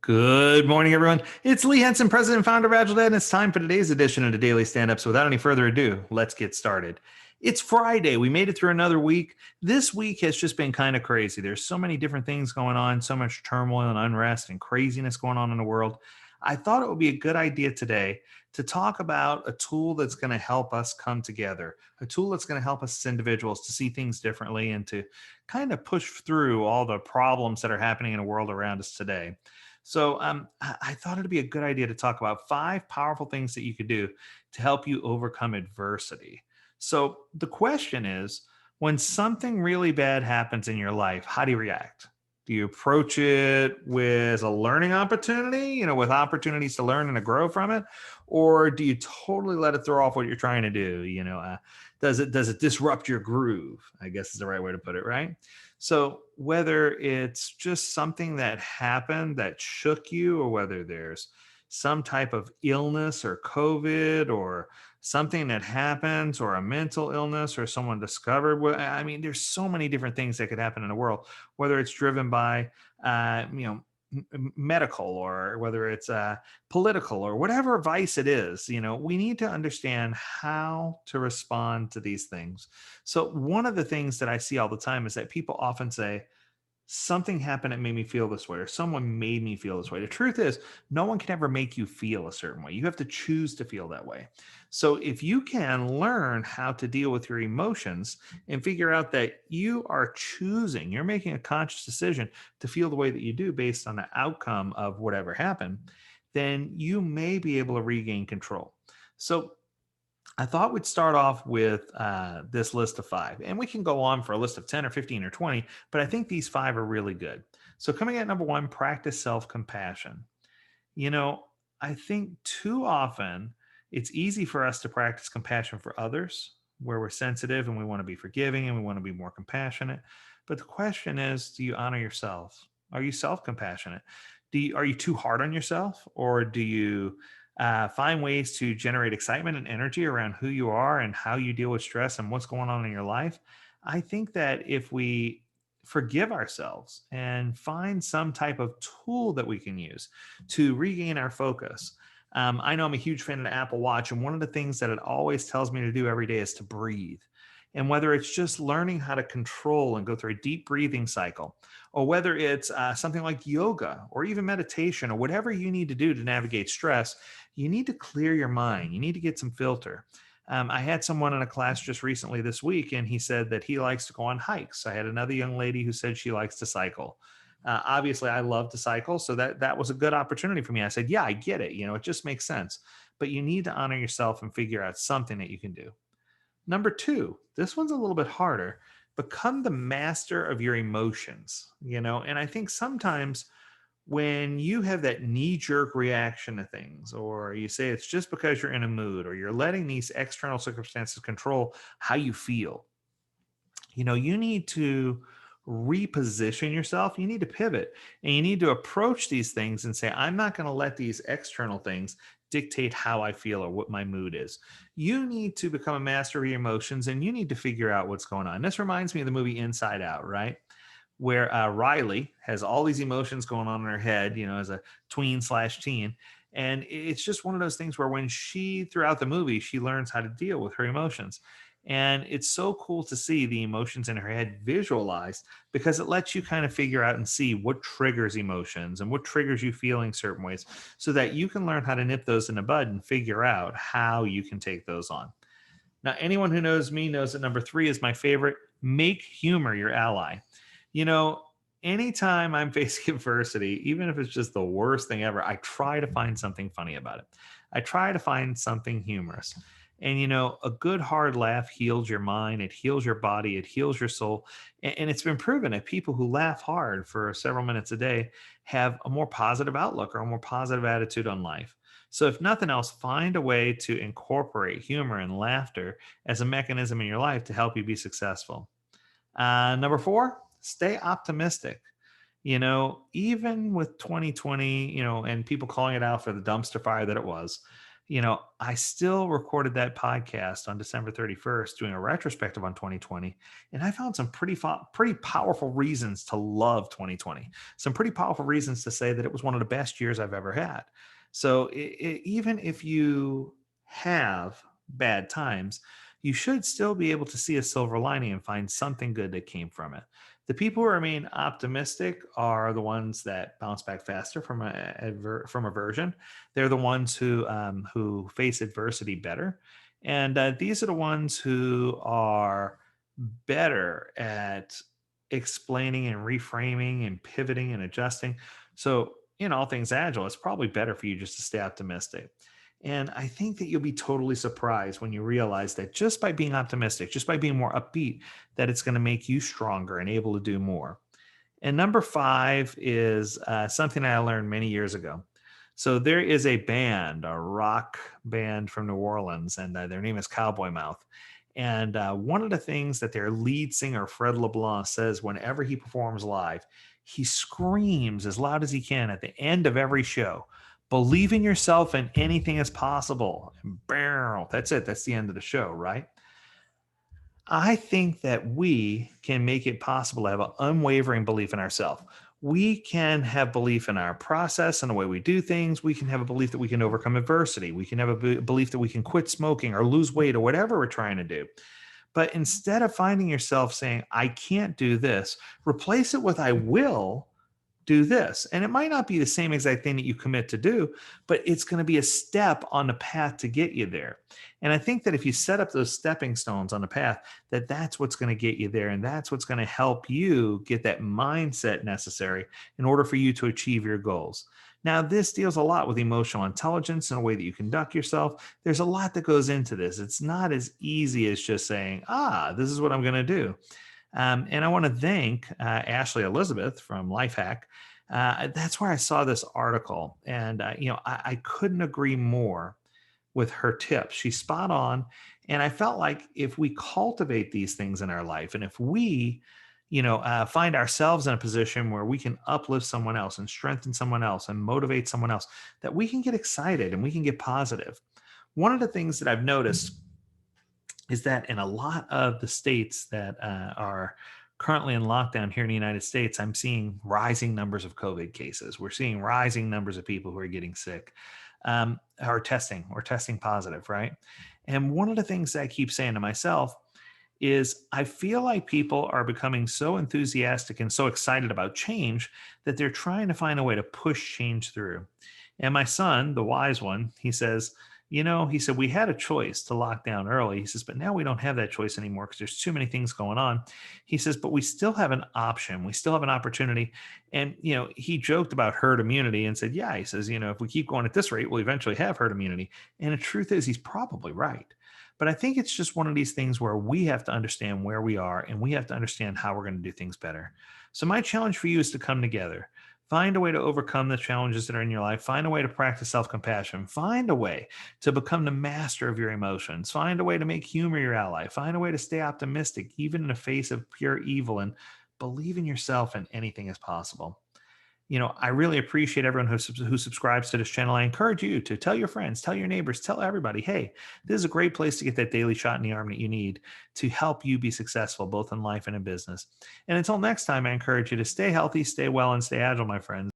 Good morning, everyone. It's Lee Henson, President and Founder of AgileDad, and it's time for today's edition of the Daily Stand-Up. So without any further ado, let's get started. It's Friday. We made it through another week. This week has just been kind of crazy. There's so many different things going on, so much turmoil and unrest and craziness going on in the world. I thought it would be a good idea today to talk about a tool that's going to help us come together, a tool that's going to help us as individuals to see things differently and to kind of push through all the problems that are happening in the world around us today. So I thought it'd be a good idea to talk about 5 powerful things that you could do to help you overcome adversity. So the question is, when something really bad happens in your life, how do you react? Do you approach it with a learning opportunity, with opportunities to learn and to grow from it? Or do you totally let it throw off what you're trying to do? Does it disrupt your groove? I guess is the right way to put it, right? So whether it's just something that happened that shook you, or whether there's some type of illness or COVID or something that happens or a mental illness or someone discovered, I mean, there's so many different things that could happen in the world, whether it's driven by, uh, you know, medical, or whether it's political, or whatever vice it is. We need to understand how to respond to these things. So one of the things that I see all the time is that people often say, something happened that made me feel this way, or someone made me feel this way. The truth is, no one can ever make you feel a certain way. You have to choose to feel that way. So if you can learn how to deal with your emotions and figure out that you are choosing, you're making a conscious decision to feel the way that you do based on the outcome of whatever happened, then you may be able to regain control. So I thought we'd start off with this list of 5, and we can go on for a list of 10 or 15 or 20, but I think these 5 are really good. So, coming at number 1, practice self compassion. You know, I think too often it's easy for us to practice compassion for others, where we're sensitive and we want to be forgiving and we want to be more compassionate. But the question is, do you honor yourself? Are you self compassionate? Are you too hard on yourself, or do you find ways to generate excitement and energy around who you are and how you deal with stress and what's going on in your life? I think that if we forgive ourselves and find some type of tool that we can use to regain our focus. I know I'm a huge fan of the Apple Watch, and one of the things that it always tells me to do every day is to breathe. And whether it's just learning how to control and go through a deep breathing cycle, or whether it's something like yoga or even meditation, or whatever you need to do to navigate stress, you need to clear your mind. You need to get some filter. I had someone in a class just recently this week, and he said that he likes to go on hikes. I had another young lady who said she likes to cycle. Obviously, I love to cycle, so that was a good opportunity for me. I said, "Yeah, I get it. It just makes sense." But you need to honor yourself and figure out something that you can do. Number 2, this one's a little bit harder. Become the master of your emotions. And I think sometimes when you have that knee jerk reaction to things, or you say it's just because you're in a mood, or you're letting these external circumstances control how you feel, you need to reposition yourself. You need to pivot, and you need to approach these things and say, I'm not going to let these external things dictate how I feel or what my mood is. You need to become a master of your emotions, and you need to figure out what's going on. This reminds me of the movie Inside Out, right? Where Riley has all these emotions going on in her head, as a tween/teen. And it's just one of those things where when throughout the movie, she learns how to deal with her emotions. And it's so cool to see the emotions in her head visualized, because it lets you kind of figure out and see what triggers emotions and what triggers you feeling certain ways, so that you can learn how to nip those in the bud and figure out how you can take those on. Now, anyone who knows me knows that number 3 is my favorite: make humor your ally. You know, Anytime I'm facing adversity, even if it's just the worst thing ever, I try to find something funny about it. I try to find something humorous. And a good hard laugh heals your mind, it heals your body, it heals your soul. And it's been proven that people who laugh hard for several minutes a day have a more positive outlook or a more positive attitude on life. So, if nothing else, find a way to incorporate humor and laughter as a mechanism in your life to help you be successful. Number 4, stay optimistic. Even with 2020, and people calling it out for the dumpster fire that it was, I still recorded that podcast on December 31st, doing a retrospective on 2020, and I found some pretty powerful reasons to love 2020. Some pretty powerful reasons to say that it was one of the best years I've ever had. So even if you have bad times, you should still be able to see a silver lining and find something good that came from it. The people who remain optimistic are the ones that bounce back faster from aversion. They're the ones who face adversity better, and these are the ones who are better at explaining and reframing and pivoting and adjusting. So, in all things agile, it's probably better for you just to stay optimistic. And I think that you'll be totally surprised when you realize that just by being optimistic, just by being more upbeat, that it's going to make you stronger and able to do more. And number five is something I learned many years ago. So there is a band, a rock band from New Orleans, and their name is Cowboy Mouth. And one of the things that their lead singer, Fred LeBlanc, says whenever he performs live, he screams as loud as he can at the end of every show, believe in yourself and anything is possible. And barrel, that's it. That's the end of the show, right? I think that we can make it possible to have an unwavering belief in ourselves. We can have belief in our process and the way we do things. We can have a belief that we can overcome adversity. We can have a belief that we can quit smoking or lose weight or whatever we're trying to do. But instead of finding yourself saying, I can't do this, replace it with I will do this. And it might not be the same exact thing that you commit to do, but it's going to be a step on the path to get you there. And I think that if you set up those stepping stones on the path, that's what's going to get you there. And that's what's going to help you get that mindset necessary in order for you to achieve your goals. Now, this deals a lot with emotional intelligence and the way that you conduct yourself. There's a lot that goes into this. It's not as easy as just saying, this is what I'm going to do. And I want to thank Ashley Elizabeth from Lifehack. That's where I saw this article. And, I couldn't agree more with her tips. She's spot on. And I felt like if we cultivate these things in our life, and if we, find ourselves in a position where we can uplift someone else and strengthen someone else and motivate someone else, that we can get excited and we can get positive. One of the things that I've noticed is that in a lot of the states that are currently in lockdown here in the United States, I'm seeing rising numbers of COVID cases. We're seeing rising numbers of people who are getting sick, are testing positive, right? And one of the things that I keep saying to myself is I feel like people are becoming so enthusiastic and so excited about change that they're trying to find a way to push change through. And my son, the wise one, he says, he said, we had a choice to lock down early. He says, but now we don't have that choice anymore because there's too many things going on. He says, but we still have an option. We still have an opportunity. And, he joked about herd immunity and said, yeah, he says, if we keep going at this rate, we'll eventually have herd immunity. And the truth is, he's probably right. But I think it's just one of these things where we have to understand where we are and we have to understand how we're going to do things better. So my challenge for you is to come together. Find a way to overcome the challenges that are in your life. Find a way to practice self-compassion. Find a way to become the master of your emotions. Find a way to make humor your ally. Find a way to stay optimistic, even in the face of pure evil, and believe in yourself and anything is possible. I really appreciate everyone who subscribes to this channel. I encourage you to tell your friends, tell your neighbors, tell everybody, hey, this is a great place to get that daily shot in the arm that you need to help you be successful, both in life and in business. And until next time, I encourage you to stay healthy, stay well, and stay agile, my friends.